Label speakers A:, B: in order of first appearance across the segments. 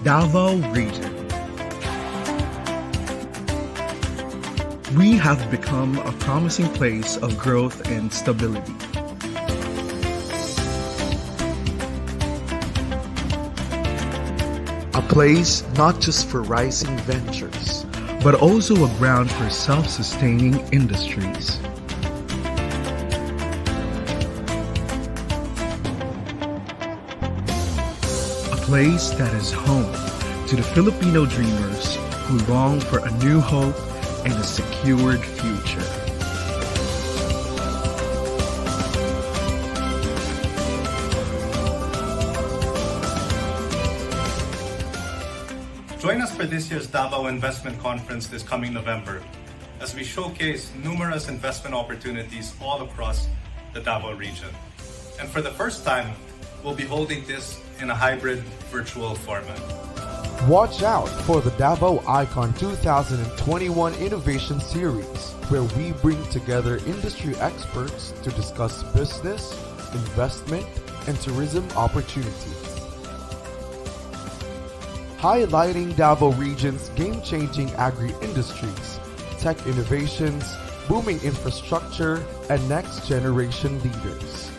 A: Davao Region. We have become a promising place of growth and stability. A place not just for rising ventures, but also a ground for self-sustaining industries. A place that is home to the Filipino dreamers who long for a new hope and a secured future.
B: Join us for this year's Davao Investment Conference this coming November as we showcase numerous investment opportunities all across the Davao region. And for the first time, we'll be holding this in a hybrid virtual format.
C: Watch out for the Davao ICon 2021 Innovation Series, where we bring together industry experts to discuss business, investment, and tourism opportunities. Highlighting Davao Region's game-changing agri-industries, tech innovations, booming infrastructure, and next-generation leaders.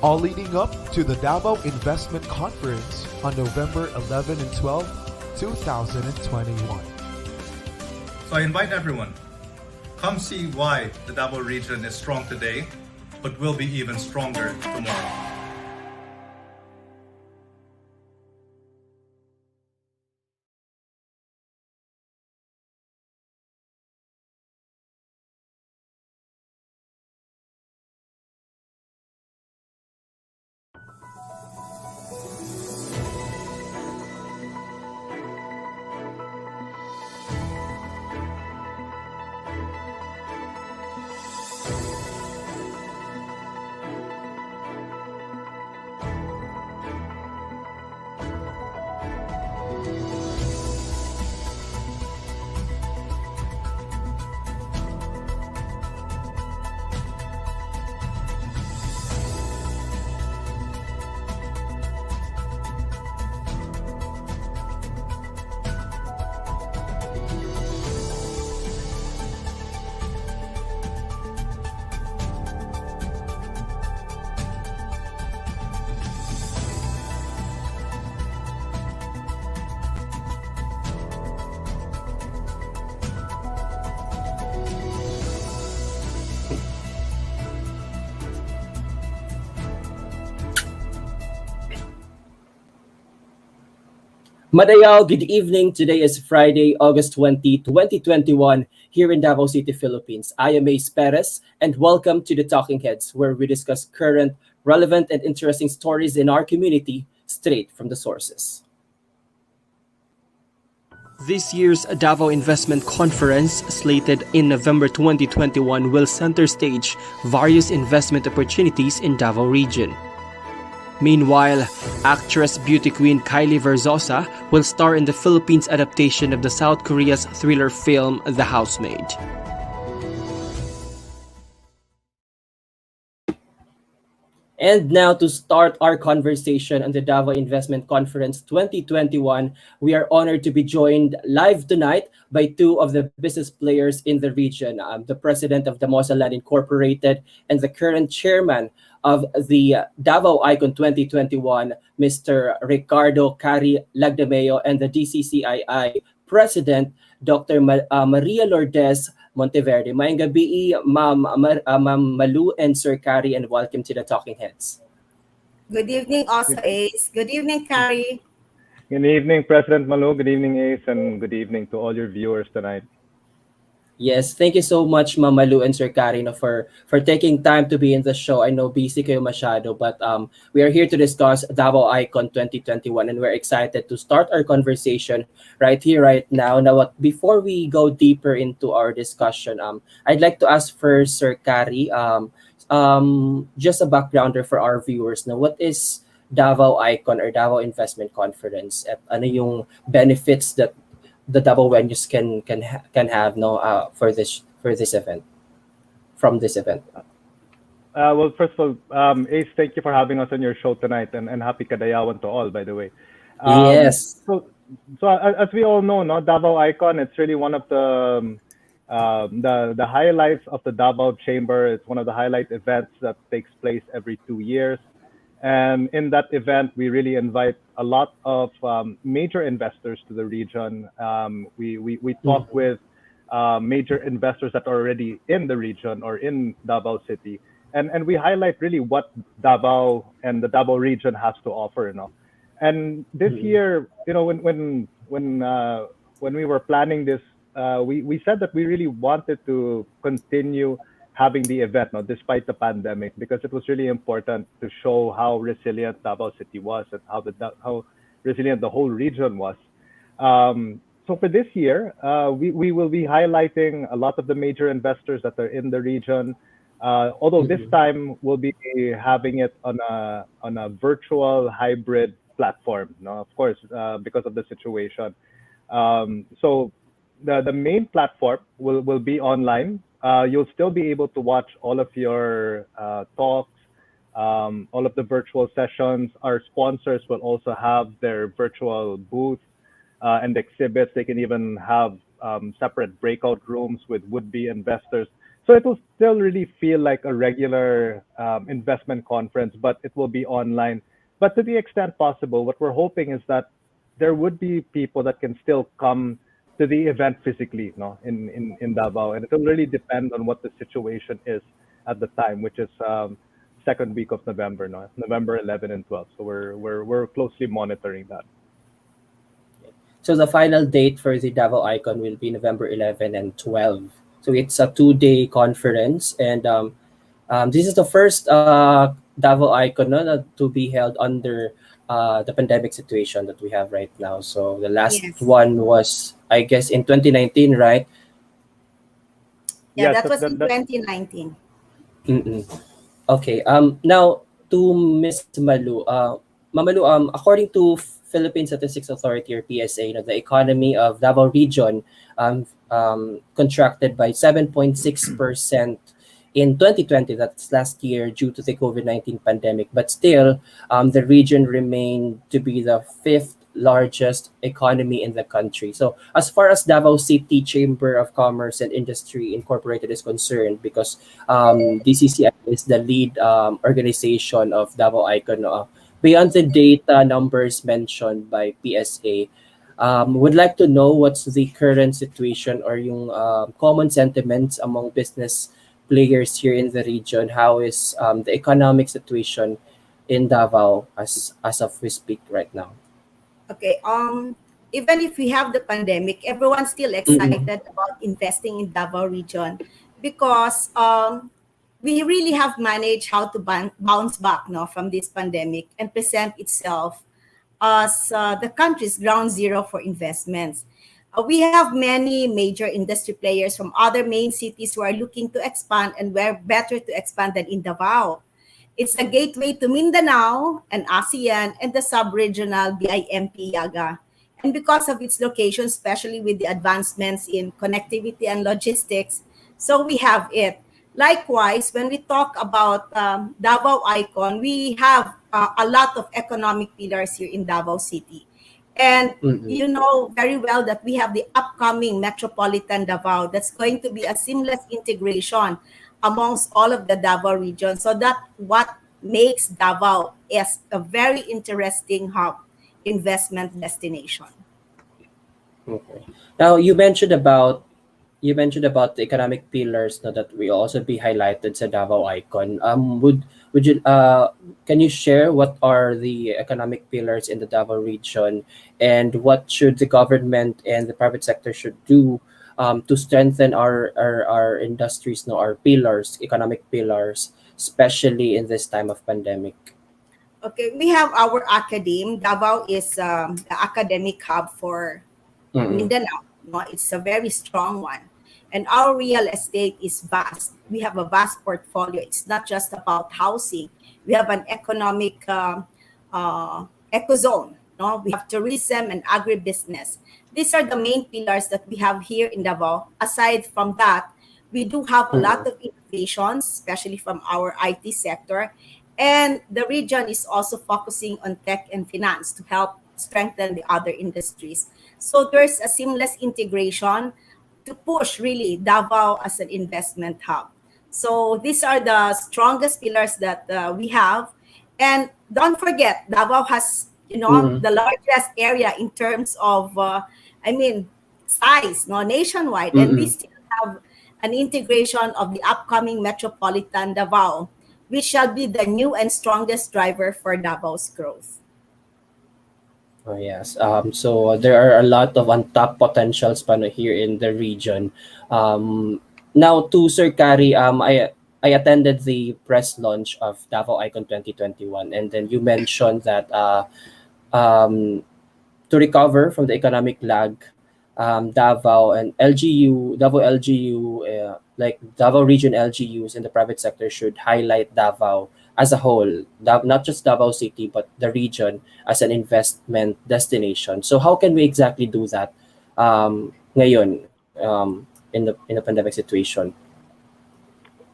C: All leading up to the Davao Investment Conference on November 11 and 12, 2021.
B: So I invite everyone, come see why the Davao region is strong today, but will be even stronger tomorrow.
D: Madayao, good evening. Today is Friday, August 20, 2021, here in Davao City, Philippines. I am Ace Perez, and welcome to the Talking Heads, where we discuss current, relevant, and interesting stories in our community straight from the sources. This year's Davao Investment Conference, slated in November 2021, will center stage various investment opportunities in Davao Region. Meanwhile, actress beauty queen Kylie Versoza will star in the Philippines adaptation of the South Korea's thriller film The Housemaid. And now to start our conversation on the Davao Investment Conference 2021, we are honored to be joined live tonight by two of the business players in the region, the president of Damosa Land Incorporated and the current chairman of the Davao ICon 2021, Mr. Ricardo Cary Lagdameo, and the DCCCII president, Dr. Maria Lourdes Monteverde. Maayong gabi, Ma'am Malu and Sir Cary, and welcome to the Talking Heads.
E: Good evening also, Ace. Good evening, Cary.
F: Good evening, President Malu. Good evening, Ace, and good evening to all your viewers tonight.
D: Yes, thank you so much, Ma'am Malu and Sir Cary, for taking time to be in the show. I know busy kayo masyado, but we are here to discuss Davao ICon 2021, and we're excited to start our conversation right here, right now. Now, before we go deeper into our discussion, I'd like to ask first, Sir Cary, just a backgrounder for our viewers. Now, what is Davao ICon or Davao Investment Conference? At ano yung benefits that the Davao venues can have for this event, from this event?
F: Well, first of all, Ace, thank you for having us on your show tonight, and happy Kadayawan to all, by the way.
D: Yes.
F: So, as we all know, no, Davao ICon, it's really one of the highlights of the Davao Chamber. It's one of the highlight events that takes place every 2 years. And in that event, we really invite a lot of major investors to the region. We talk
D: Mhm.
F: with major investors that are already in the region or in Davao City. And we highlight really what Davao and the Davao region has to offer, you know. And this
D: Mhm.
F: year, you know, when we were planning this, we said that we really wanted to continue having the event, no, despite the pandemic, because it was really important to show how resilient Davao City was and how resilient the whole region was. So for this year, we will be highlighting a lot of the major investors that are in the region. Although this
D: Mhm.
F: time we'll be having it on a virtual hybrid platform, no, of course, because of the situation. So the main platform will be online. You'll still be able to watch all of your talks, all of the virtual sessions. Our sponsors will also have their virtual booth and exhibits. They can even have separate breakout rooms with would-be investors. So it will still really feel like a regular investment conference, but it will be online. But to the extent possible, what we're hoping is that there would be people that can still come to the event physically, no, in Davao, and it will really depend on what the situation is at the time, which is second week of November, no, November 11 and 12. So we're closely monitoring that.
D: So the final date for the Davao Icon will be November 11 and 12. So it's a 2-day conference, and this is the first Davao Icon, no, to be held under the pandemic situation that we have right now. So the last
E: Yes.
D: one was, I guess, in 2019, right?
E: Yeah,
F: Yes,
E: that was in
F: that
E: 2019.
D: Mm-mm. Okay. Now to Miss Malu. Mamalu. According to Philippine Statistics Authority or PSA, the economy of Davao Region contracted by 7.6% in 2020. That's last year due to the COVID-19 pandemic. But still, the region remained to be the fifth largest economy in the country. So as far as Davao City Chamber of Commerce and Industry Incorporated is concerned, because DCCCII is the lead organization of Davao ICon. Beyond the data numbers mentioned by PSA, would like to know what's the current situation or yung common sentiments among business players here in the region. How is the economic situation in Davao as of we speak right now?
E: Okay. Even if we have the pandemic, everyone's still
D: Mm-mm.
E: excited about investing in Davao region because we really have managed how to bounce back, no, from this pandemic and present itself as the country's ground zero for investments. We have many major industry players from other main cities who are looking to expand, and where better to expand than in Davao. It's the gateway to Mindanao and ASEAN and the sub-regional BIMP Yaga. And because of its location, especially with the advancements in connectivity and logistics, so we have it. Likewise, when we talk about Davao Icon, we have a lot of economic pillars here in Davao City. And
D: Mm-mm.
E: you know very well that we have the upcoming Metropolitan Davao that's going to be a seamless integration amongst all of the Davao region. So that what makes Davao as a very interesting hub investment destination.
D: Okay. Now you mentioned about the economic pillars, no, that will also be highlighted sa Davao Icon. Would you can you share what are the economic pillars in the Davao region, and what should the government and the private sector should do to strengthen our industries, no, our pillars, economic pillars, especially in this time of pandemic?
E: Okay, we have our academe. Davao is the academic hub for
D: Mm-mm.
E: Mindanao. No, it's a very strong one. And our real estate is vast. We have a vast portfolio. It's not just about housing. We have an economic ecozone. No, we have tourism and agribusiness. These are the main pillars that we have here in Davao. Aside from that, we do have a lot
D: Mm-mm.
E: of innovations, especially from our IT sector. And the region is also focusing on tech and finance to help strengthen the other industries. So there's a seamless integration to push really Davao as an investment hub. So these are the strongest pillars that we have. And don't forget, Davao has,
D: Mm-mm.
E: the largest area in terms of, size, nationwide. And we
D: Mm-mm.
E: still have an integration of the upcoming Metropolitan Davao, which shall be the new and strongest driver for Davao's growth.
D: Oh, yes. So there are a lot of untapped potentials pa here in the region. Now to Sir Cary, I attended the press launch of Davao ICon 2021, and then you mentioned that um, to recover from the economic lag, Davao and LGU, Davao LGU, like Davao Region LGUs in the private sector should highlight Davao as a whole, not just Davao City, but the region as an investment destination. So how can we exactly do that ngayon in the pandemic situation?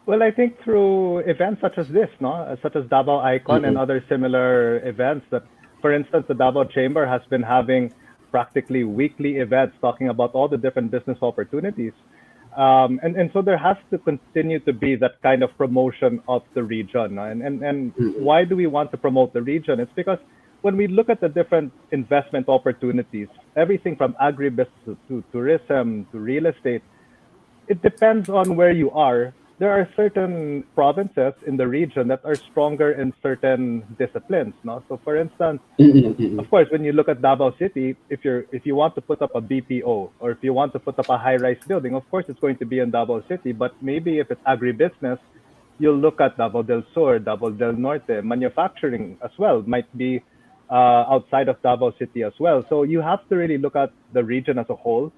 F: Well, I think through events such as this, no, such as Davao ICon and
D: Mm-mm.
F: other similar events that, for instance, the Davao Chamber has been having practically weekly events talking about all the different business opportunities. And so there has to continue to be that kind of promotion of the region. No? And
D: Mm-mm.
F: why do we want to promote the region? It's because when we look at the different investment opportunities, everything from agribusiness to tourism to real estate, it depends on where you are. There are certain provinces in the region that are stronger in certain disciplines. No? So, for instance,
D: Mm-mm. Mm-mm.
F: of course, when you look at Davao City, if you want to put up a BPO or if you want to put up a high-rise building, of course, it's going to be in Davao City. But maybe if it's agribusiness, you'll look at Davao del Sur, Davao del Norte. Manufacturing as well might be outside of Davao City as well. So you have to really look at the region as a whole.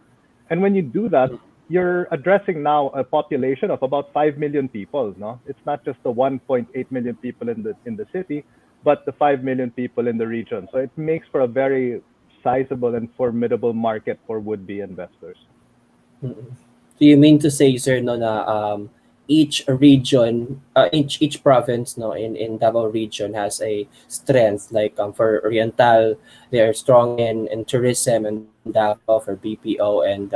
F: And when you do that, you're addressing now a population of about 5 million people. No, it's not just the 1.8 million people in the city, but the 5 million people in the region. So it makes for a very sizable and formidable market for would-be investors.
D: Mm-mm. Do you mean to say, sir, no, na each region, each province, no, in Davao region has a strength. Like for Oriental, they are strong in tourism, and Davao for BPO and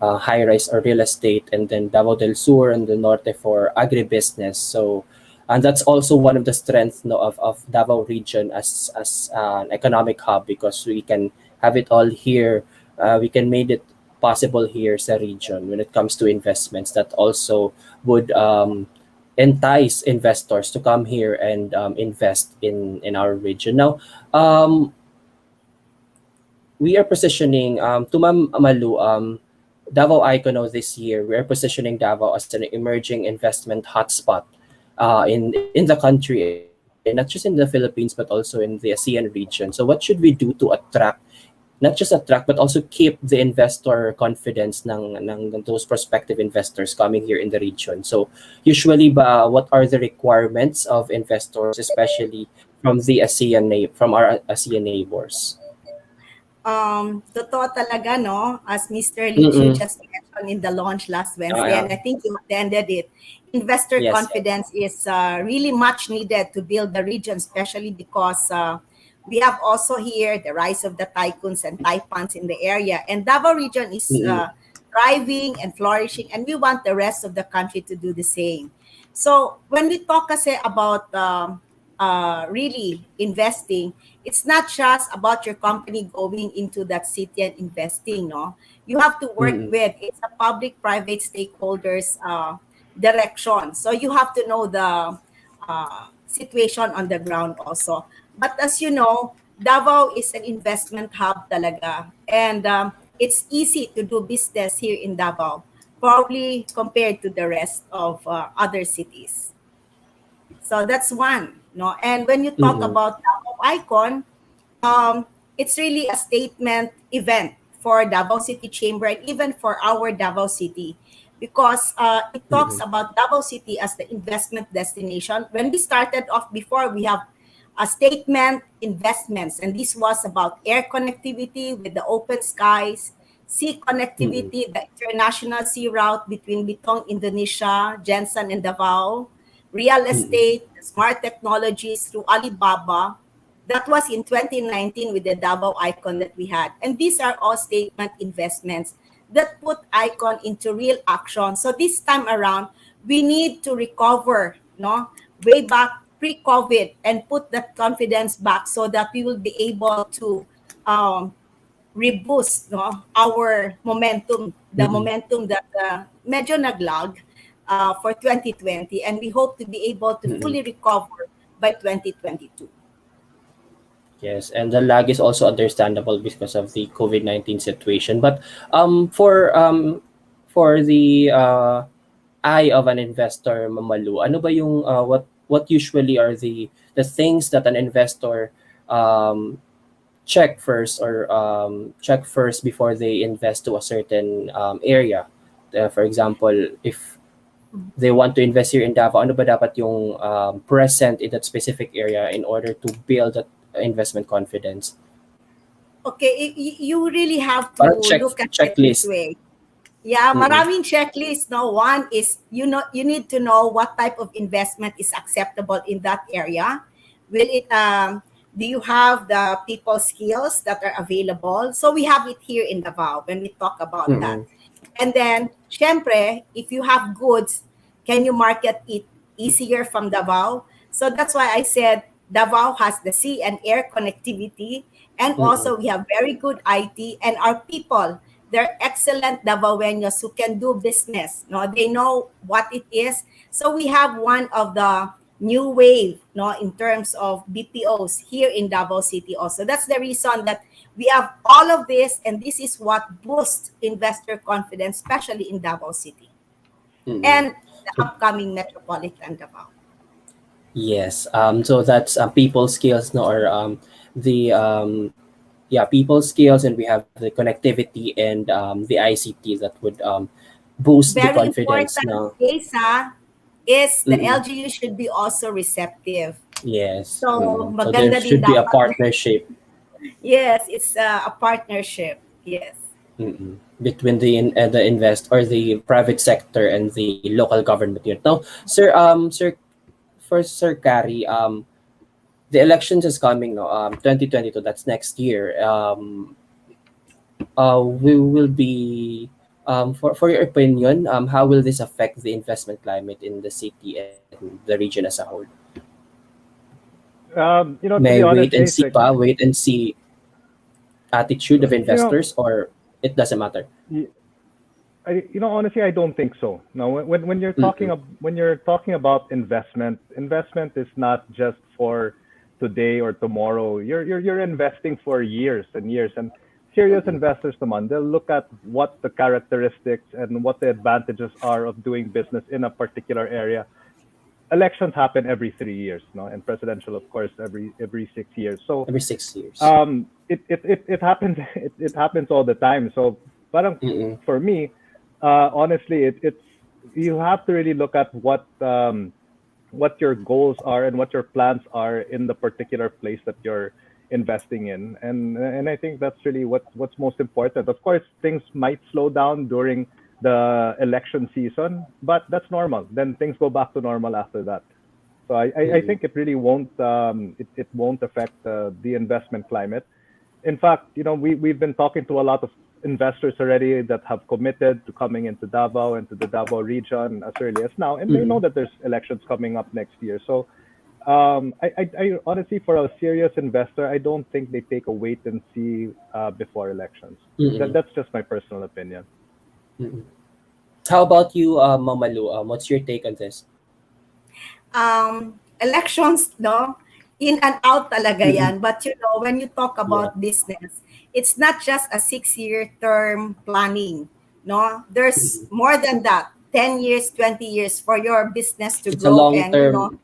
D: high-rise or real estate, and then Davao del Sur and the Norte for agribusiness. So, and that's also one of the strengths, no, of Davao region as an economic hub, because we can have it all here. We can make it possible here sa region when it comes to investments that also would entice investors to come here and invest in our region. Now, we are positioning to Ma'am Amalu, Davao ICon this year. We are positioning Davao as an emerging investment hotspot in the country, and not just in the Philippines but also in the ASEAN region. So what should we do to attract, not just attract, but also keep the investor confidence ng those prospective investors coming here in the region? So usually ba, what are the requirements of investors, especially from the from our ASEAN neighbors?
E: Totoo talaga, no? As Mr. Lichu
D: Mm-mm.
E: just mentioned in the launch last Wednesday,
D: Yeah.
E: and I think you attended it, investor
D: Yes.
E: confidence is really much needed to build the region, especially because we have also here the rise of the tycoons and taipans in the area. And Davao region is
D: Mm-mm.
E: thriving and flourishing, and we want the rest of the country to do the same. So when we talk kasi about really investing, it's not just about your company going into that city and investing, no? You have to work
D: Mm-mm.
E: with, it's a public-private stakeholders direction. So you have to know the situation on the ground also. But as you know, Davao is an investment hub talaga. And it's easy to do business here in Davao, probably compared to the rest of other cities. So that's one, no. And when you talk
D: Mm-mm.
E: about Davao Icon, it's really a statement event for Davao City Chamber and even for our Davao City, because it talks
D: Mm-mm.
E: about Davao City as the investment destination. When we started off before, we have a statement investments, and this was about air connectivity with the open skies, sea
D: Mm-mm.
E: connectivity, the international sea route between Bitong, Indonesia, Jensen, and Davao, real
D: Mm-mm.
E: estate, smart technologies through Alibaba, That was in 2019 with the Davao ICon that we had. And these are all statement investments that put ICon into real action. So this time around, we need to recover, no, way back pre-COVID and put that confidence back so that we will be able to reboost, no, our momentum, the momentum that medyo naglag for 2020, and we hope to be able to fully recover by 2022.
D: Yes, and the lag is also understandable because of the COVID-19 situation. But for the eye of an investor, Mamalu, ano ba yung what usually are the things that an investor check first before they invest to a certain area? For example, if they want to invest here in Davao, ano ba dapat yung present in that specific area in order to build that investment confidence?
E: Okay, you really have to
D: Parang
E: look at it this
D: checklist.
E: way. Yeah, maraming checklist. No, one is you need to know what type of investment is acceptable in that area. Will it do you have the people skills that are available? So we have it here in Davao when we talk about that. And then, syempre, if you have goods, can you market it easier from Davao? So that's why I said Davao has the sea and air connectivity, and also we have very good IT, and our people, they're excellent Davaoenos who can do business. No, they know what it is. So we have one of the new wave, no, in terms of BPOs here in Davao City also. That's the reason that we have all of this, and this is what boosts investor confidence, especially in Davao City and the upcoming metropolitan Davao.
D: Yes. So that's people skills, no, or the people skills, and we have the connectivity and the ICT that would boost the
E: Very
D: confidence,
E: important
D: no.
E: case is the LGU should be also receptive.
D: Yes.
E: So
D: So there
E: maganda din
D: should be a
E: dapat.
D: partnership
E: Yes, it's a partnership. Yes.
D: between the invest or the private sector and the local government unit. Now, Sir Cary, the elections is coming, no, 2022, that's next year. We will be for your opinion, how will this affect the investment climate in the city and the region as a whole?
F: To
D: May
F: be
D: I
F: honest,
D: wait and see attitude of
F: you know,
D: investors, or it doesn't matter?
F: honestly, I don't think so. No, when you're talking about investment is not just for today or tomorrow. You're investing for years and years. And serious investors, naman, they'll look at what the characteristics and what the advantages are of doing business in a particular area. Elections happen every 3 years, no, and presidential, of course, every 6 years. So
D: Every 6 years.
F: it happens it happens all the time. So parang for me, honestly, it's you have to really look at what your goals are and what your plans are in the particular place that you're investing in, and I think that's really what's most important. Of course, things might slow down during the election season, but that's normal. Then things go back to normal after that. So I think it really won't it won't affect the investment climate. In fact, we've been talking to a lot of investors already that have committed to coming into Davao and to the Davao region as early as now, and they know that there's elections coming up next year. So I honestly, for a serious investor, I don't think they take a wait and see before elections. That's just my personal opinion.
D: How about you, Mamalu? What's your take on this?
E: Elections, no, in and out talaga yan. But when you talk about business, it's not just a 6-year term planning. No, there's more than that. 10 years, 20 years for your business to
D: It's a
E: grow
D: long
E: and
D: term.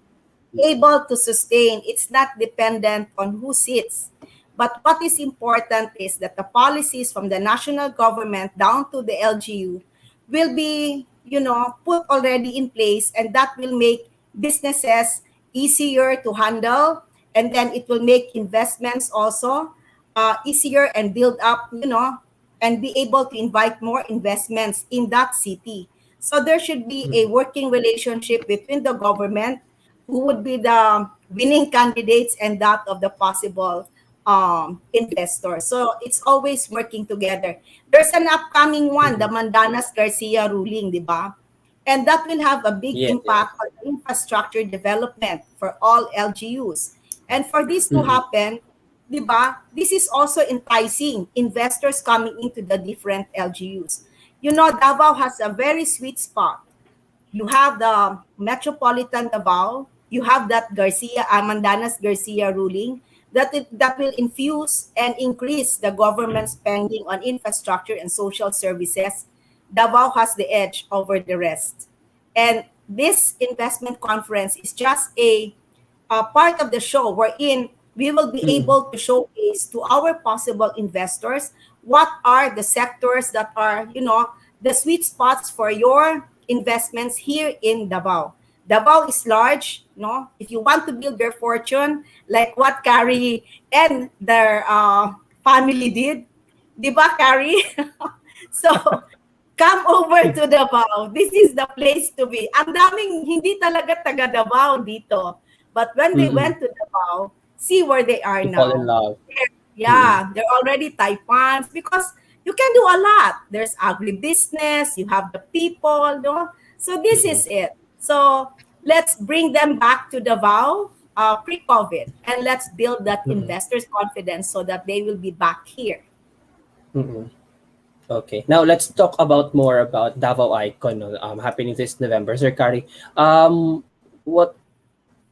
E: able to sustain. It's not dependent on who sits. But what is important is that the policies from the national government down to the LGU will be, put already in place, and that will make businesses easier to handle, and then it will make investments also easier and build up, and be able to invite more investments in that city. So there should be a working relationship between the government who would be the winning candidates and that of the possible investors. So it's always working together. There's an upcoming one, the Mandanas Garcia ruling, di ba? And that will have a big
D: Yes, yes.
E: impact on infrastructure development for all LGUs. And for this to
D: Mm-mm.
E: happen, di ba, this is also enticing investors coming into the different LGUs. You know, Davao has a very sweet spot. You have the Metropolitan Davao, you have that Mandanas Garcia ruling that will infuse and increase the government spending on infrastructure and social services. Davao has the edge over the rest. And this investment conference is just a part of the show wherein we will be
D: Mm-mm.
E: able to showcase to our possible investors what are the sectors that are, the sweet spots for your investments here in Davao. Davao is large, no? If you want to build your fortune, like what Cary and their family did, di ba, Cary? So, come over to Davao. This is the place to be. Ang daming hindi talaga taga Davao dito. But when they
D: Mm-mm.
E: went to Davao, see where they are
D: To fall in
E: now.
D: love. Mm-mm.
E: Yeah, they're already Taipans because you can do a lot. There's agribusiness, you have the people, no? So this
D: Mm-mm.
E: is it. So let's bring them back to Davao pre-COVID and let's build that
D: Mm-mm.
E: investors' confidence so that they will be back here.
D: Mm-mm. Okay. Now let's talk about more about Davao Icon, no, happening this November. Sir Kari, what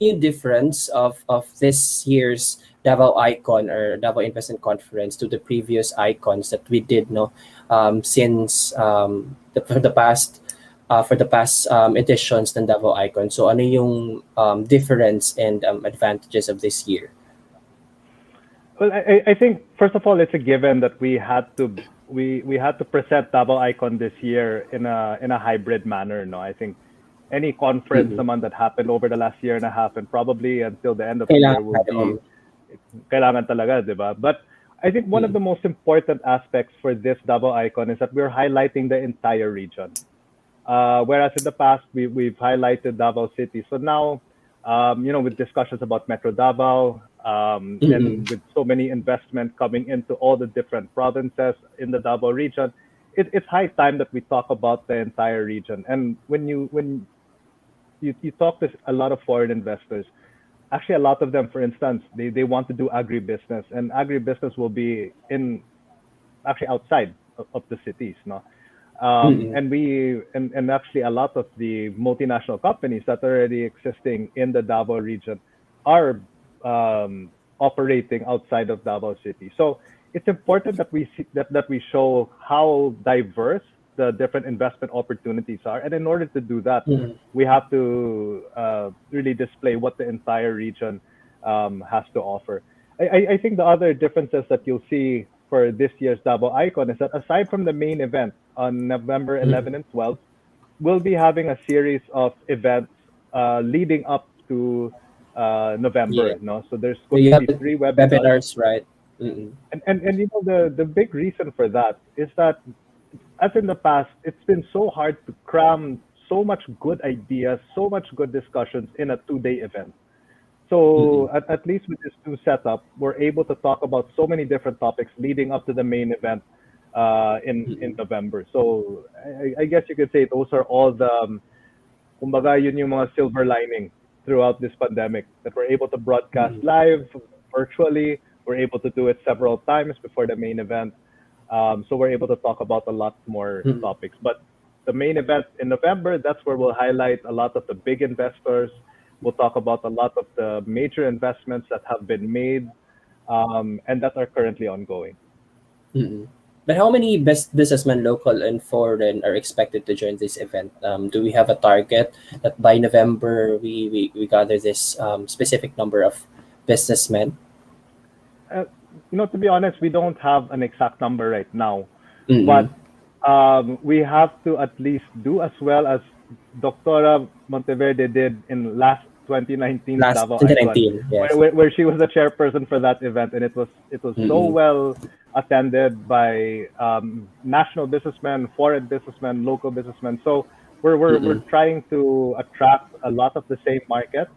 D: new difference of this year's Davao Icon or Davao Investment Conference to the previous icons that we did, no, since for the past editions ng Davao Icon. So ano yung difference and advantages of this year?
F: Well, I think first of all, it's a given that we had to present Davao Icon this year in a hybrid manner. No, I think any conference
D: Mhm.
F: naman that happened over the last year and a half and probably until the end of the year
D: Kailangan
F: will be kailangan talaga, di ba? But I think one of the most important aspects for this Davao Icon is that we're highlighting the entire region. Whereas in the past, we've highlighted Davao City. So now, with discussions about Metro Davao, and with so many investment coming into all the different provinces in the Davao region, it's high time that we talk about the entire region. And when you talk to a lot of foreign investors, actually a lot of them, for instance, they want to do agribusiness, and agribusiness will be in actually outside of the cities, no? And actually a lot of the multinational companies that are already existing in the Davao region are operating outside of Davao City. So it's important that we see, that we show how diverse the different investment opportunities are, and in order to do that, we have to really display what the entire region has to offer. I think the other differences that you'll see for this year's Davao Icon is that aside from the main event on November 11 and 12, we'll be having a series of events leading up to November.
D: Yeah.
F: No, so there's
D: So
F: going
D: you
F: to
D: have
F: be
D: the
F: 3 webinars,
D: webinars, right? Mm-mm.
F: and the big reason for that is that as in the past, it's been so hard to cram so much good ideas, so much good discussions in a 2-day event. So at least with this new setup, we're able to talk about so many different topics leading up to the main event in November. So I guess you could say those are all the kumbaga yun yung mga silver lining throughout this pandemic, that we're able to broadcast live virtually. We're able to do it several times before the main event. So we're able to talk about a lot more topics. But the main event in November, that's where we'll highlight a lot of the big investors. We'll talk about a lot of the major investments that have been made and that are currently ongoing.
D: Mm-mm. But how many best businessmen, local and foreign, are expected to join this event? Do we have a target that by November we gather this specific number of businessmen?
F: To be honest, we don't have an exact number right now,
D: Mm-mm.
F: but we have to at least do as well as Doctora Monteverde did in last 2019
D: Last
F: Davao
D: 2019,
F: Icon,
D: yes.
F: where she was the chairperson for that event, and it was so well attended by national businessmen, foreign businessmen, local businessmen. So we're trying to attract a lot of the same market.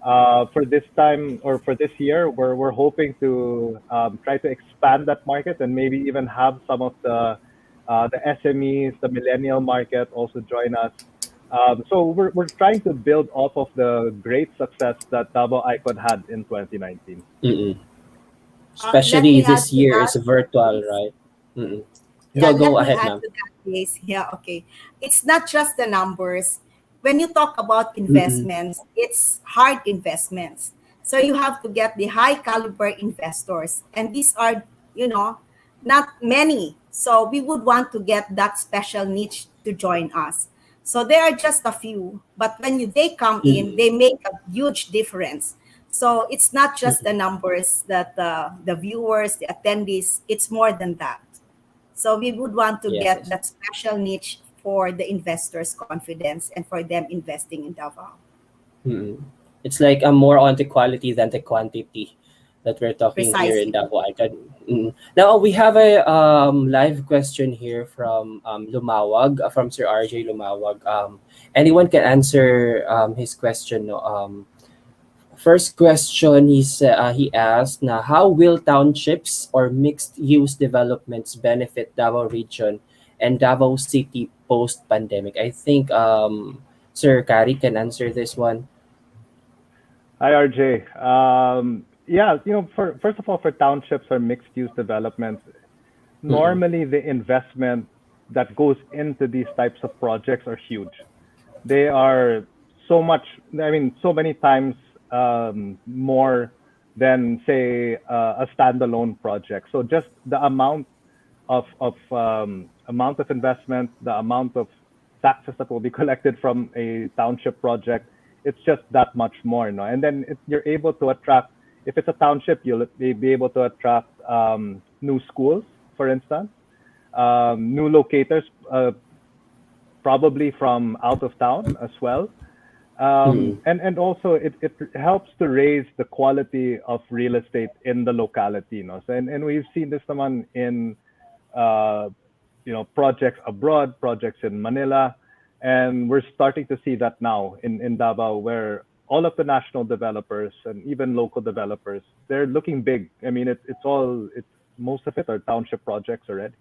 F: For this time or for this year, we're hoping to try to expand that market and maybe even have some of the SMEs, the millennial market also join us. So we're trying to build off of the great success that Davao ICon had in 2019.
D: Mm-mm.
E: Let
D: Especially
E: me add
D: this
E: to
D: year is
E: that,
D: virtual,
E: please.
D: right? Mm-mm.
E: Yeah,
D: Go
E: let me
D: ahead,
E: add
D: ma'am.
E: to that, please. Yeah, okay. It's not just the numbers. When you talk about
D: Mm-mm.
E: investments, it's hard investments. So you have to get the high caliber investors. And these are, you know, not many. So we would want to get that special niche to join us. So there are just a few, but when they come in,
D: Mm-mm.
E: they make a huge difference. So it's not just
D: Mm-mm.
E: the numbers that the viewers, the attendees, it's more than that. So we would want to
D: Yes,
E: get
D: yes.
E: that special niche for the investors' confidence and for them investing in Davao.
D: Mm-mm. It's like more on the quality than the quantity that we're talking here in
E: Precisely.
D: Davao. Now we have a live question here from Lumawag, from Sir RJ Lumawag. Anyone can answer his question. No? First question, he asked, na how will townships or mixed-use developments benefit Davao Region and Davao City post-pandemic? I think Sir Cary can answer this one.
F: Hi, RJ. Yeah, for first of all, for townships or mixed-use developments,
D: Mm-mm.
F: normally the investment that goes into these types of projects are huge. They are so much, I mean, so many times more than say a standalone project. So just the amount of investment, the amount of taxes that will be collected from a township project, it's just that much more, no? And then you're able to attract, if it's a township, you'll be able to attract new schools, for instance, new locators, probably from out of town as well.
D: Mm-mm.
F: And also it helps to raise the quality of real estate in the locality, no? So, and we've seen this naman in uh, projects abroad, projects in Manila, and we're starting to see that now in Davao, where all of the national developers and even local developers, they're looking big. I mean, it's most of it are township projects already.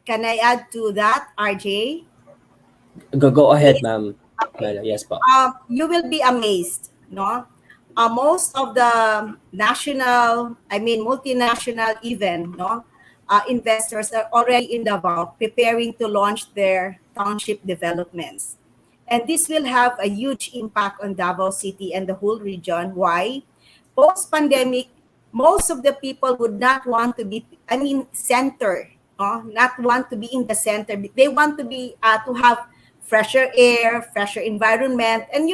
E: Can I add to that, RJ?
D: Go ahead,
E: Please.
D: ma'am.
E: Okay.
D: Yes, po.
E: You will be amazed, no? Most of the national, I mean multinational even, no, investors are already in Davao preparing to launch their township developments. And this will have a huge impact on Davao City and the whole region. Why? Post-pandemic, most of the people would not want to be, I mean, center, not want to be in the center. They want to be, to have fresher air, fresher environment. And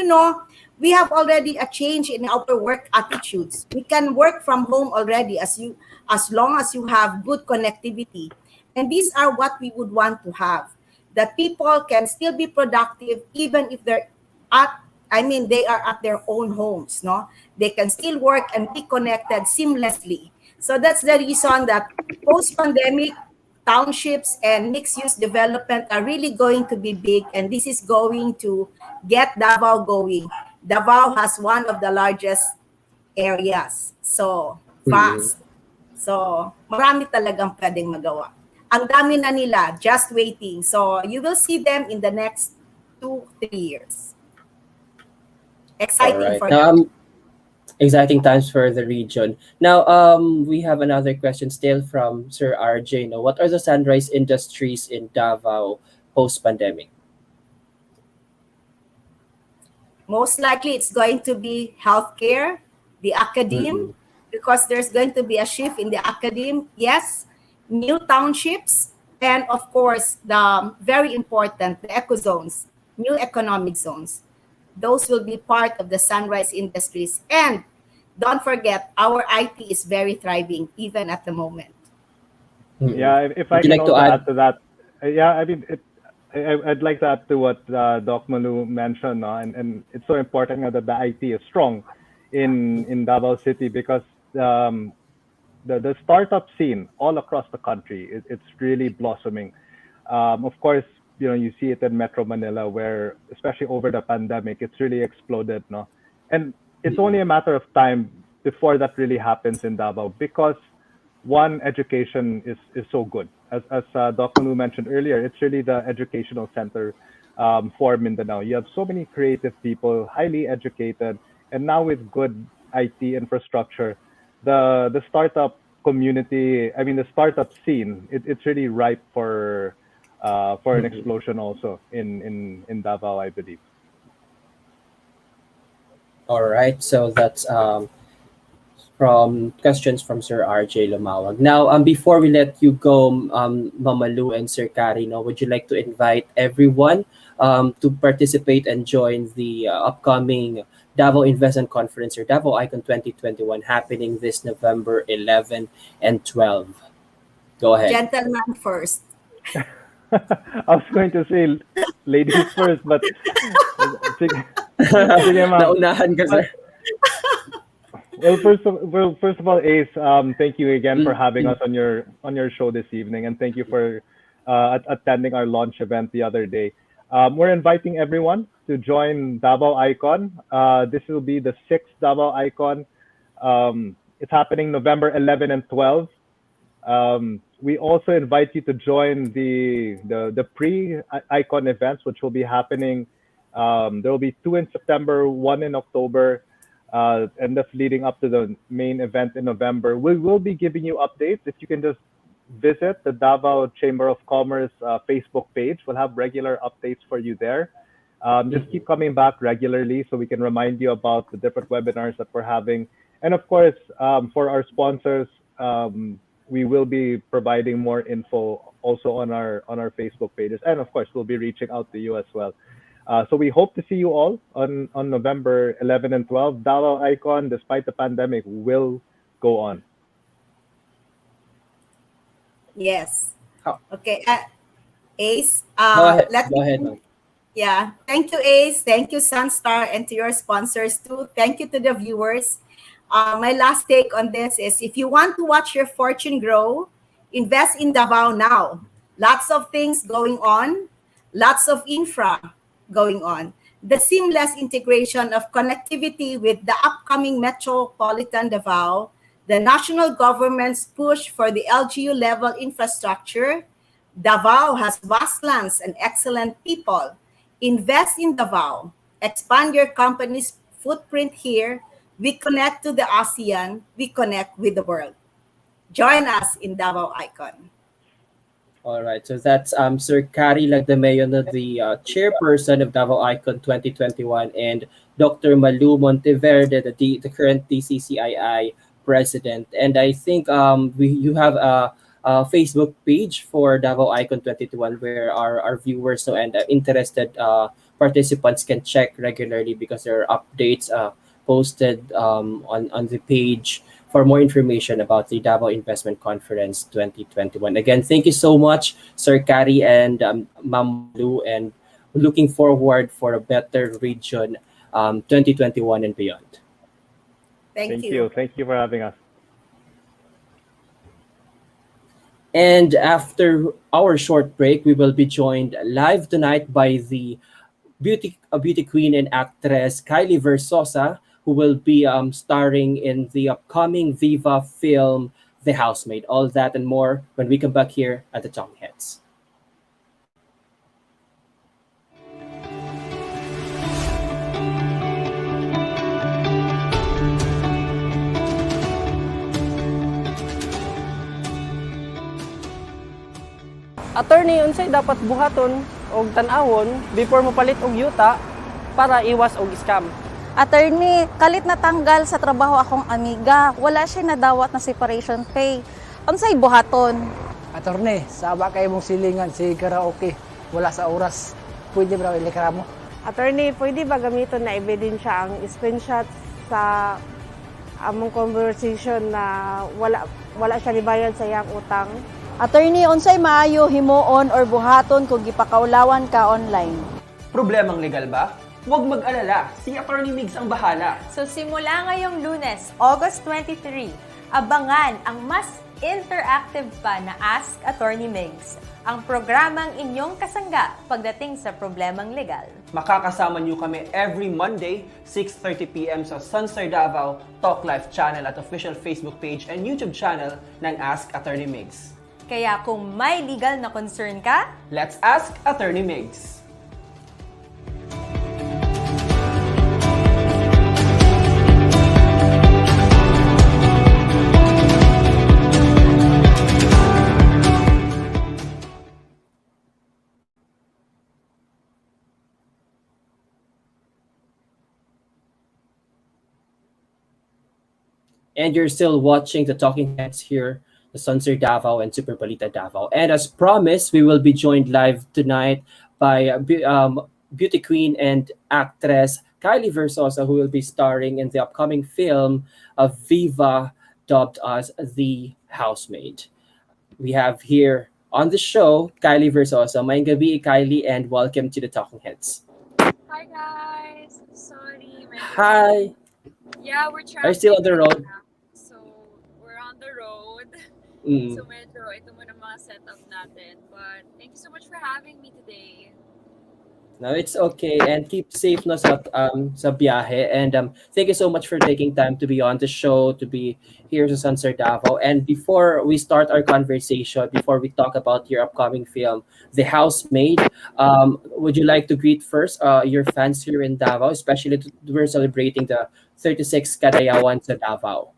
E: we have already a change in our work attitudes. We can work from home already as long as you have good connectivity. And these are what we would want to have. That people can still be productive even if they're at they are at their own homes, no? They can still work and be connected seamlessly. So that's the reason that post-pandemic townships and mixed-use development are really going to be big, and this is going to get Davao going. Davao has one of the largest areas. So,
D: Mm-mm.
E: vast. So, marami talagang pwedeng magawa. Ang dami na nila, just waiting. So, you will see them in the next 2, 3 years.
D: All
E: Exciting
D: right.
E: for
D: Now,
E: them.
D: exciting times for the region. Now, we have another question still from Sir RJ. Now, what are the sunrise industries in Davao post-pandemic?
E: Most likely, it's going to be healthcare, the academe,
D: Mm-mm.
E: because there's going to be a shift in the academe. Yes, new townships, and of course, the very important, the eco zones, new economic zones. Those will be part of the sunrise industries. And don't forget, our IT is very thriving even at the moment.
D: Mm-mm.
F: Yeah, if
D: Would
F: I
D: you
F: can
D: like to
F: also
D: add?
F: add to that, yeah, I mean, I'd like to add to what Doc Malu mentioned, and it's so important that the IT is strong in Davao City because the startup scene all across the country, it's really blossoming. Of course, you see it in Metro Manila, where especially over the pandemic, it's really exploded, no? And it's only a matter of time before that really happens in Davao, because one, education is so good. As Dr. Lu mentioned earlier, it's really the educational center for Mindanao. You have so many creative people, highly educated, and now with good IT infrastructure, the startup community, I mean the startup scene, it's really ripe for an explosion also in Davao, I believe.
D: All right, so that's from questions from Sir RJ Lumawag. Now, before we let you go, Mama Lu and Sir Cary, would you like to invite everyone to participate and join the upcoming Davao Investment Conference or Davao ICon 2021 happening this November 11 and 12? Go ahead.
E: Gentlemen first.
F: I was going to say ladies first, but sige, ma'am.
D: Naunahan ka, sir.
F: Well, first of all, Ace, thank you again for having us on your show this evening, and thank you for attending our launch event the other day. We're inviting everyone to join Davao ICon. This will be the 6th Davao ICon. It's happening November 11 and 12. We also invite you to join the pre-ICon events, which will be happening. There will be 2 in September, 1 in October, and that's leading up to the main event in November. We will be giving you updates. If you can just visit the Davao Chamber of Commerce Facebook page, we'll have regular updates for you there. Just keep coming back regularly so we can remind you about the different webinars that we're having. And of course, for our sponsors, we will be providing more info also on our Facebook pages. And of course, we'll be reaching out to you as well. So we hope to see you all on November 11 and 12. Davao ICon, despite the pandemic, will go on.
E: Yes.
D: Oh.
E: Okay. Ace,
D: Go ahead. Ma'am.
E: Yeah. Thank you, Ace. Thank you, Sunstar, and to your sponsors too. Thank you to the viewers. My last take on this is, if you want to watch your fortune grow, invest in Davao now. Lots of things going on, lots of infra going on. The seamless integration of connectivity with the upcoming metropolitan Davao, the national government's push for the LGU level infrastructure. Davao has vast lands and excellent people. Invest in Davao. Expand your company's footprint here. We connect to the ASEAN. We connect with the world. Join us in Davao ICon.
D: All right, so that's Sir Cary Lagdameo, the chairperson of Davao ICon 2021, and Dr. Malu Monteverde, the current DCCCII president. And I think you have a Facebook page for Davao ICon 2021 where our viewers and interested participants can check regularly, because there are updates posted on the page for more information about the Davao Investment Conference 2021. Again, thank you so much, Sir Cary and Ma'am Lu, and looking forward for a better region 2021 and beyond.
E: Thank you.
F: Thank you for having us.
D: And after our short break, we will be joined live tonight by the beauty queen and actress Kylie Versoza, who will be starring in the upcoming Viva film, The Housemaid. All that and more when we come back here at the Talking Heads.
G: Attorney, unsay dapat buhaton og tan-awon before mo palit og yuta para iwas og scam?
H: Attorney, kalit natanggal sa trabaho akong amiga. Wala siya nadawat na separation pay. Unsay buhaton?
I: Attorney, saba kay mong silingan si karaoke. Wala sa oras. Pwede ba ilikara mo?
G: Attorney, pwede ba gamiton na ebidensya ang screenshot sa among conversation na wala siya nibayad sa iyang utang?
H: Attorney, unsay maayo himuon or buhaton kung gipakaulawan ka online?
J: Problemang legal ba? Huwag mag-alala, si Attorney Migs ang bahala.
K: So simula ngayong Lunes, August 23, abangan ang mas interactive pa na Ask Attorney Migs, ang programang inyong kasangga pagdating sa problemang legal.
J: Makakasama niyo kami every Monday, 6:30 p.m. sa Sunstar Davao Talk Live channel at official Facebook page and YouTube channel ng Ask Attorney Migs.
K: Kaya kung may legal na concern ka,
J: Let's Ask Attorney Migs!
D: And you're still watching the Talking Heads here, the Sunstar Davao and Superbalita Davao. And as promised, we will be joined live tonight by beauty queen and actress Kylie Versoza, who will be starring in the upcoming film of Viva, dubbed as The Housemaid. We have here on the show Kylie Versoza. Maayong gabi, Kylie, and welcome to the Talking Heads.
L: Hi guys! Sorry.
D: Hi!
L: Yeah, we're trying.
D: Are you still on the road?
L: So, we're on the road.
D: Mm.
L: So, medyo ito muna mga setup natin. But, thank you so much for having me today.
D: No, it's okay, and keep safe na sa biyahe. And thank you so much for taking time to be on the show, to be here sa Sunstar Davao. And before we start our conversation, before we talk about your upcoming film, The Housemaid, would you like to greet first your fans here in Davao, especially we're celebrating the 36 Kadayawan sa Davao.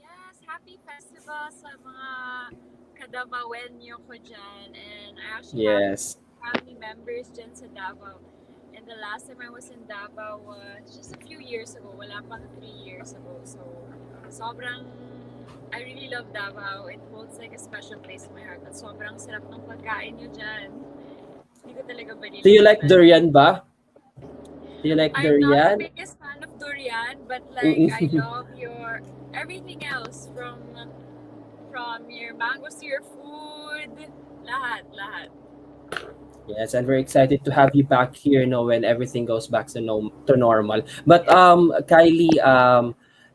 L: Yes, happy festival sa mga Kadavaoenyo ko dyan. And I actually have family members dyan sa Davao. And the last time I was in Davao was just a few years ago. Wala pang 3 years ago. So, sobrang, I really love Davao. It holds like a special place in my heart. At sobrang sarap ng pagkain nyo dyan. Hindi ko talaga
D: Do you like durian ba? Do you like durian?
L: I'm not the biggest fan of durian, but like I love your everything else from your mangoes to your food, lahat.
D: Yes, and we're excited to have you back here, when everything goes back to normal. But Kylie,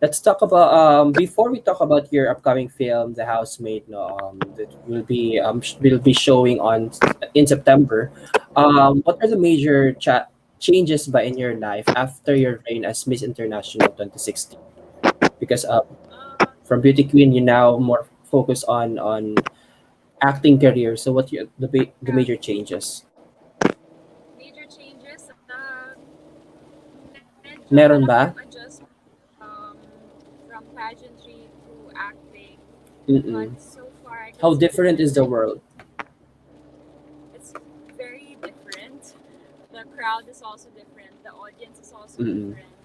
D: let's talk about before we talk about your upcoming film, The Housemaid, that will be showing in September. What are the major changes in your life after your reign as Miss International 2016? Because from beauty queen, you now more focus on acting career. So what the major changes?
L: Major changes.
D: Meron ba?
L: Adjustment from pageantry to acting.
D: Mm-mm.
L: But so far,
D: How different is the world?
L: It's very different. The crowd is also different. The audience is also
D: Mm-mm.
L: different.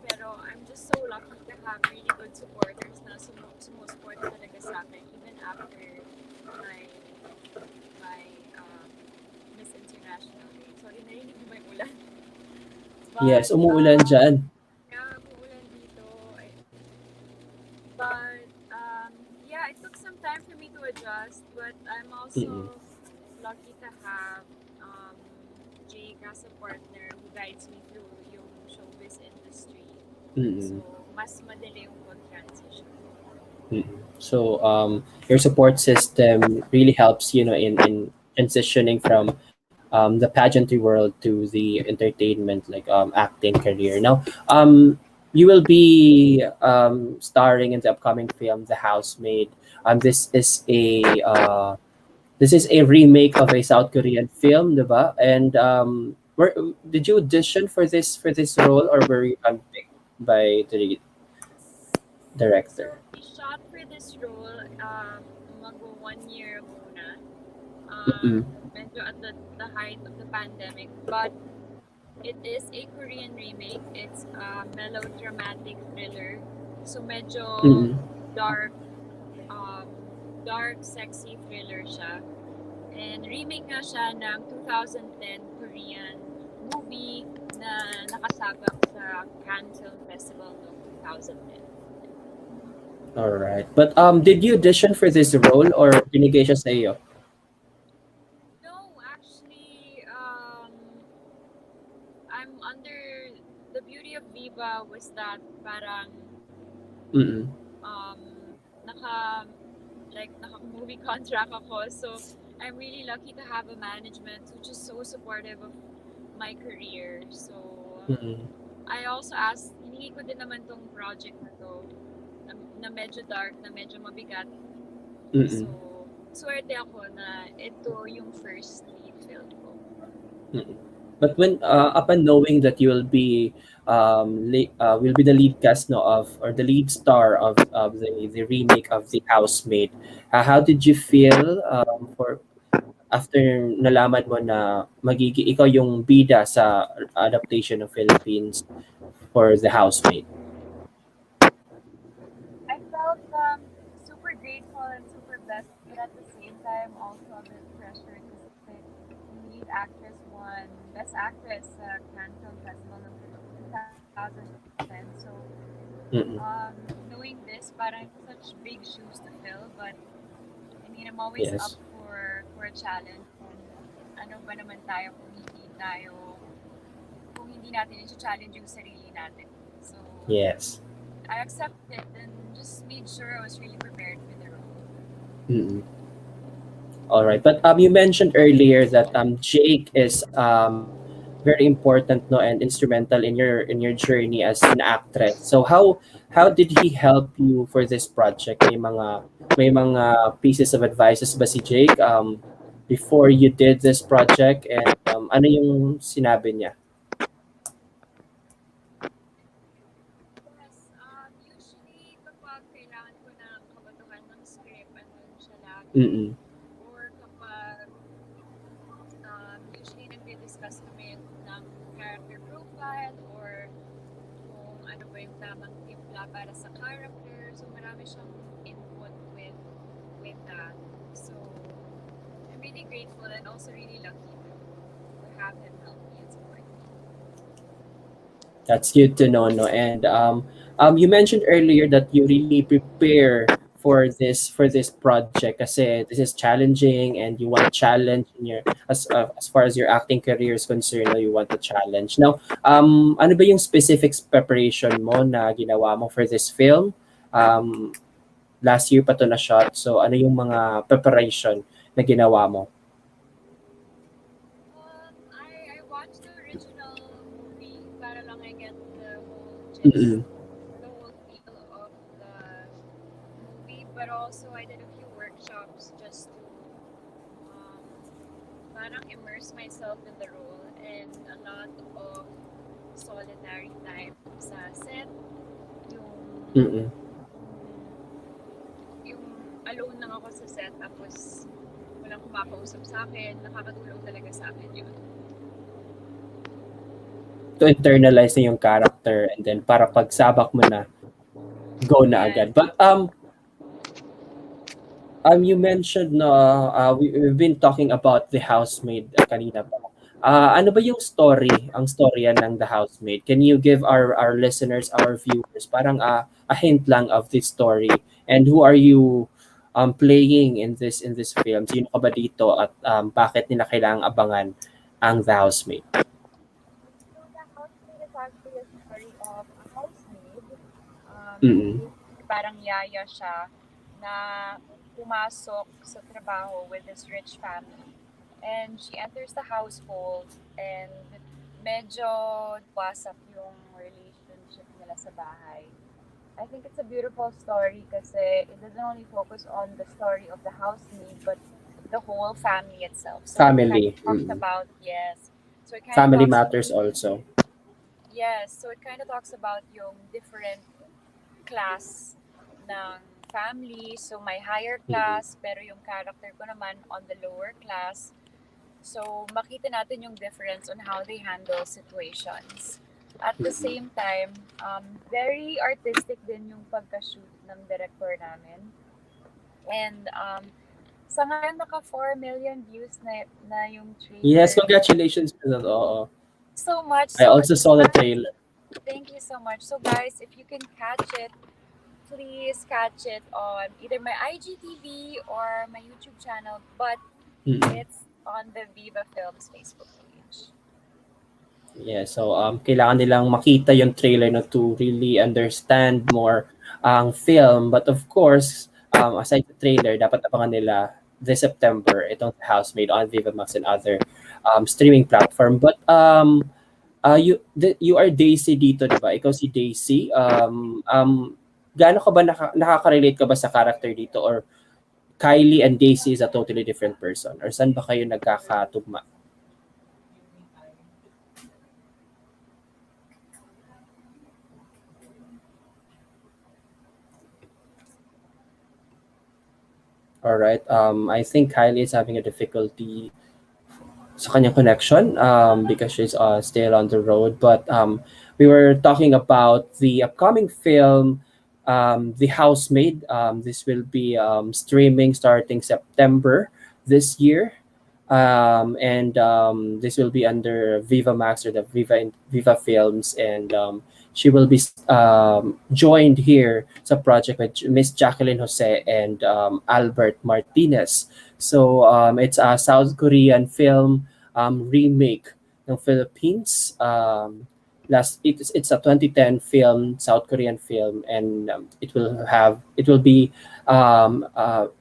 L: Pero I'm just so lucky to have really good supporters na sumusupport talaga sa akin even after my Miss International day. Sorry, narinig mo ba yung ulan? But,
D: Yes, umuulan dyan.
L: Yeah, umuulan dito. But, yeah, it took some time for me to adjust, but I'm also lucky to have Jake as a partner who guides me through yung showbiz industry. So, mas madali yung pag-transition.
D: So your support system really helps in transitioning from the pageantry world to the entertainment acting career. Now you will be starring in the upcoming film The Housemaid. This is a remake of a South Korean film, diba? And did you audition for this role, or were you handpicked by the director?
L: So, we shot for this role mag 1 year ago na. Medyo at the height of the pandemic, but it is a Korean remake. It's a melodramatic thriller. So medyo dark, sexy thriller siya. And remake nga siya ng 2010 Korean movie na nakasabak sa Cannes Film Festival noong 2010.
D: All right. But did you audition for this role or binigay siya sa iyo?
L: No, actually, I'm under the beauty of Viva was that parang like naka-movie contract ako. So I'm really lucky to have a management which is so supportive of my career. So I also asked, hiningi ko din naman tong project na to na medyo dark, na medyo mabigat. So, swerte ako na ito yung first lead film ko.
D: But when upon knowing that you will be the lead cast no of or the lead star of the remake of The Housemaid, how did you feel for after nalaman mo na magiging ikaw yung bida sa adaptation of Philippines for The Housemaid?
L: I felt super grateful and super blessed, but at the same time also a bit pressured kasi yung lead actress won Best Actress sa Cannes Film Festival ng 2010. So, knowing this, parang such big shoes to fill, but I mean, I'm always up for a challenge. And ano ba naman tayo kung hindi natin i-challenge yung sarili natin. So,
D: yes.
L: I accepted and just made sure I was really prepared for the role.
D: All right, but you mentioned earlier that Jake is very important no and instrumental in your journey as an actress. So how did he help you for this project? May mga pieces of advices ba si Jake before you did this project, and ano yung sinabi niya?
L: Usually kapag kailangan ko ng kabatuhan ng script, andun siya lagi. Or kapag usually nagdi-discuss kami ng character profile or kung ano ba yung tamang timpla para sa character. So marami siyang input with that. So I'm really grateful and also really lucky to have him help me and support me.
D: That's good to know, no? And you mentioned earlier that you really prepare for this project kasi this is challenging and you want a challenge in your as far as your acting career is concerned, no, you want a challenge. Now, ano ba yung specific preparation mo na ginawa mo for this film? Last year pa to na shot. So ano yung mga preparation na ginawa mo?
L: I watched the original movie para lang I get the whole gist, the whole feel of the movie. But also I did a few workshops just to parang immerse myself in the role, and a lot of solitary time sa set. Yung alone lang ako sa set, tapos walang kumakausap sa akin, nakakatulong talaga sa akin yun.
D: To internalize na yung character and then para pagsabak mo na, go na agad. But you mentioned na we've been talking about The Housemaid kanina pa. Ano ba yung ang storya ng The Housemaid? Can you give our listeners, our viewers, parang a hint lang of this story, and who are you playing in this film? Sino ka ba dito at bakit nila kailangang abangan ang The Housemaid?
L: So The Housemaid is actually a story of a housemaid. Parang yaya siya na pumasok sa trabaho with this rich family. And she enters the household and medyo wasak yung relationship nila sa bahay. I think it's a beautiful story kasi it doesn't only focus on the story of the housemaid but the whole family itself. So
D: family.
L: It kind of talks about, yes. So it kind
D: family
L: of
D: matters also.
L: Yes, so it kind of talks about yung different class ng family. So may higher class, pero yung character ko naman on the lower class. So makita natin yung difference on how they handle situations. At the same time, very artistic din yung pagka-shoot ng director namin. And sa ngayon, naka 4 million views na yung trailer.
D: Yes, congratulations for that.
L: So much.
D: I also saw the trailer.
L: Thank you so much. So guys, if you can catch it, please catch it on either my IGTV or my YouTube channel, but it's on the Viva Films Facebook page.
D: Yeah, so kailangan nilang makita yung trailer to really understand more ang film. But of course, aside sa trailer, dapat abangan nila this September itong Housemaid on Vivamax and other streaming platform. But you are Daisy dito, di ba? Ikaw si Daisy. Gaano ka ba nakaka-relate ka ba sa character dito, or Kylie and Daisy is a totally different person, or saan ba kayo nagkakatugma? All right. I think Kylie is having a difficulty sa kanyang connection because she's still on the road. But we were talking about the upcoming film, The Housemaid. This will be streaming starting September this year. And this will be under Vivamax or the Viva Films, and she will be joined here sa project with Miss Jacqueline Jose and Albert Martinez. So it's a South Korean film remake ng Philippines. It's a 2010 film, South Korean film, and it will be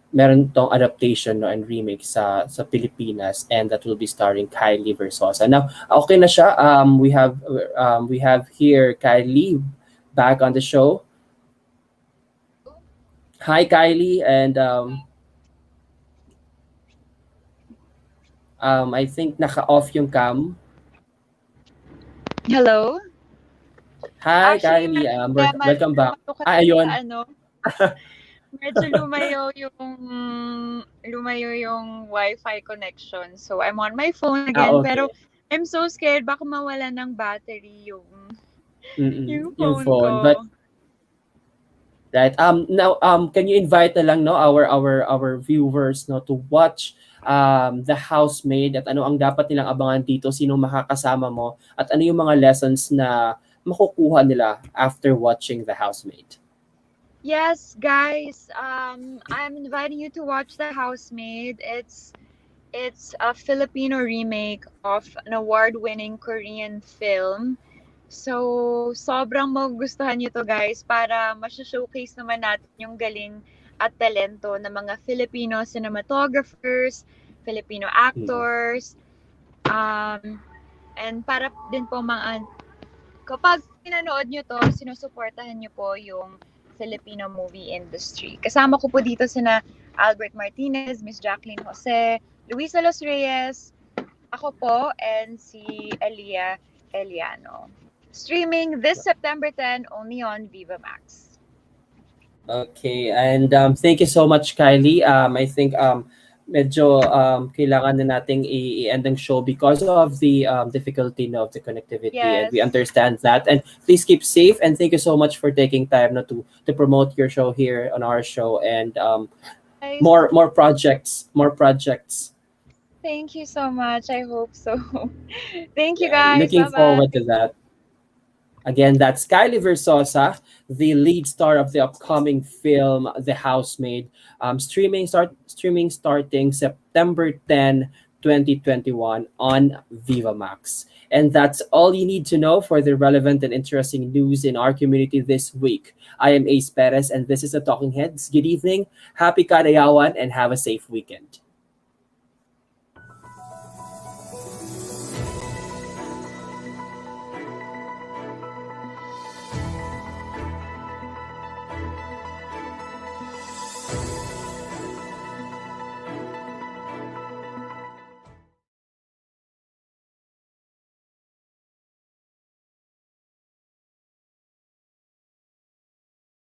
D: meron tong adaptation, no, and remake sa Pilipinas, and that will be starring Kylie Versoza. Now, okay na siya. We have here Kylie back on the show. Hi, Kylie, and I think naka-off yung cam.
L: Hello?
D: Hi,
L: Actually,
D: Kylie. Welcome back. Ayun.
L: Medyo lumayo yung Wi-Fi connection. So I'm on my phone again,
D: Okay.
L: pero I'm so scared baka mawala ng battery yung phone
D: phone.
L: ko.
D: But right. Now can you invite na lang, no, our viewers, no, to watch The Housemaid, at ano ang dapat nilang abangan dito, sino makakasama mo, at ano yung mga lessons na makukuha nila after watching The Housemaid?
L: Yes, guys. I'm inviting you to watch The Housemaid. It's a Filipino remake of an award-winning Korean film. So, sobrang magugustuhan nyo to, guys, para ma-showcase naman natin yung galing at talento ng mga Filipino cinematographers, Filipino actors, and para din po kapag pinanood nyo to, sinusuportahan nyo po yung Filipino movie industry. Kasama ko po dito sina Albert Martinez, Miss Jacqueline Jose, Luisa Los Reyes, ako po, and si Elia Eliano. Streaming this September 10 only on Vivamax.
D: Okay, and thank you so much, Kylie. I think medyo kailangan na nating i-end ang show because of the difficulty, no, of the connectivity.
L: Yes.
D: And we understand that. And please keep safe, and thank you so much for taking time, no, to promote your show here on our show, and more projects.
L: Thank you so much. I hope so. Thank you, guys.
D: Looking
L: Bye-bye.
D: forward to that. Again, that's Kylie Versoza, the lead star of the upcoming film The Housemaid, streaming starting September 10, 2021 on Vivamax. And that's all you need to know for the relevant and interesting news in our community this week. I am Ace Perez, and this is the Talking Heads. Good evening, happy Karayawan, and have a safe weekend.